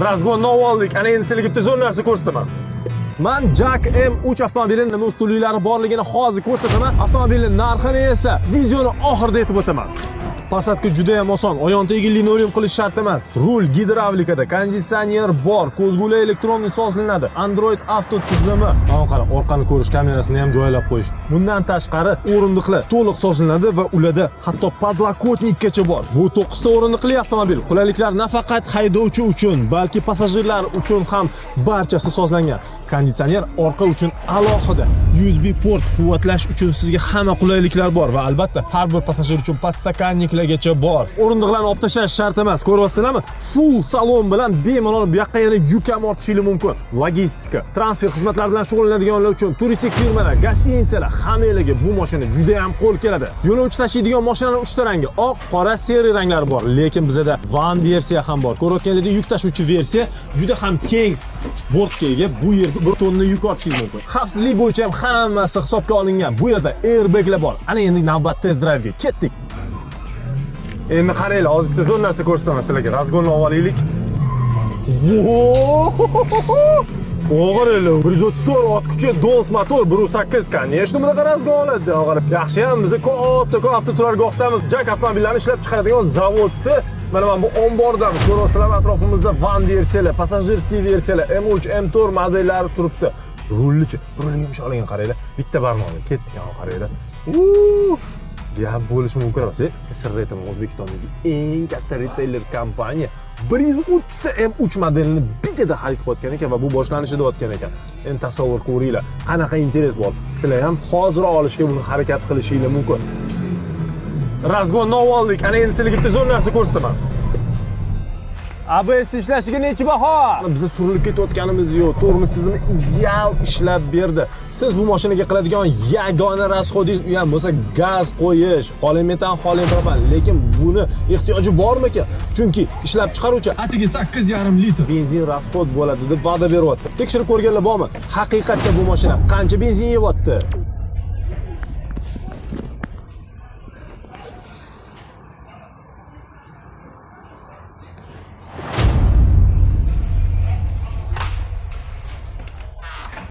Razg'onni oldik. Ana endi sizlarga bitta zo'r narsa ko'rsataman. Men Jack M3 avtomobilining nima ustunliklari borligini hozir ko'rsataman. Avtomobilning narxini esa videoni oxirida aytib o'taman. Passatga juda ham oson. Oyon tegi linoleum qilish shart emas. Rul gidravlikada, konditsioner bor, ko'zgular elektron sozlanadi. Android Auto tizimi. Mana qara, orqani ko'rish kamerasini ham joylab qo'yishdi. Bundan tashqari o'rindiqlar to'liq sozlanadi va ularda hatto podlokotnikgacha bor. Bu 9 ta o'rindiqli avtomobil. Qulayliklar nafaqat haydovchi uchun, balki passajirlar uchun ham barchasi sozlangan. Konditsioner orqa uchun alohida, USB port quvvatlash uchun sizga hamma qulayliklar bor va albatta har bir passajir uchun podstakanniklargacha bor. O'rindiqlarni olib tashlash shart emas. Ko'ryapsizlarmi? Full salon bilan bemalol bu yoqqa yana yuk ham ortishingiz mumkin. Logistika, transfer xizmatlari bilan shug'ullanadiganlar uchun turistik firmalar, gostinitsalar hammalarga bu mashina juda ham qo'l keladi. Yo'lovchi tashiydigan mashinaning 3 ta rangi, oq, qora, seri ranglar bor, lekin bizda van versiya ham bor. Ko'rayotganingizdek yuk tashuvchi versiya juda ham keng bortga ega. Bu yerga 1 tonna yuk ortishingiz mumkin. Xavfsizlik bo'yicha ham hammasi hisobga olingan. Bu yerda airbaglar bor. Ana endi navbat test drive'ga ketdik. Endi qaranglar, hozir bitta zo'r narsa ko'rsataman sizlarga. Razg'onni olaylik. O'g'rilar 134 ot kuchi DOS motor 1.8 конечно bunaqa razg'on oladi. Yaxshi ham biz katta avtoturargohdamiz. Jack avtomobillarini ishlab chiqaradigan zavodda mana bu ombordamiz. Ko'ryapsizlarmi atrofimizda van versiyalar, passajirskiy versiyalar, M3, M4 modellari turibdi. Rullichi, rulni yumshoqlagan qaranglar. Bitta barmoqni ketdik ana qaranglar. Gap bo'lishi mumkin emas. Sir aytaman, O'zbekistondagi eng katta retailer kompaniya 130 ta M3 modelini bitada xarid qilayotgan ekan va bu boshlanishi deyotgan ekan. Endi tasavvur ko'ringlar, qanaqa interes bor. Sizlar ham hozir olishga buni harakat qilishingiz mumkin. Razg'onni oldik. Ana endi sizlarga bitta zo'r narsa ko'rsataman. ABS ishlashiga necha baho? Biz surilib ketayotganimiz yo'q. Tormoz tizimi ideal ishlab berdi. Siz bu mashinaga qiladigan yagona rasxodingiz u ham bo'lsa gaz qo'yish, xolim metan, xolim propan. Lekin buni ehtiyoji bormi-ki? Chunki ishlab chiqaruvchi atigi 8,5 litr benzin rasxod bo'ladi deb va'da beryapti. Tekshirib ko'rganlar bormi? Haqiqatda bu mashina qancha benzin yeyapti?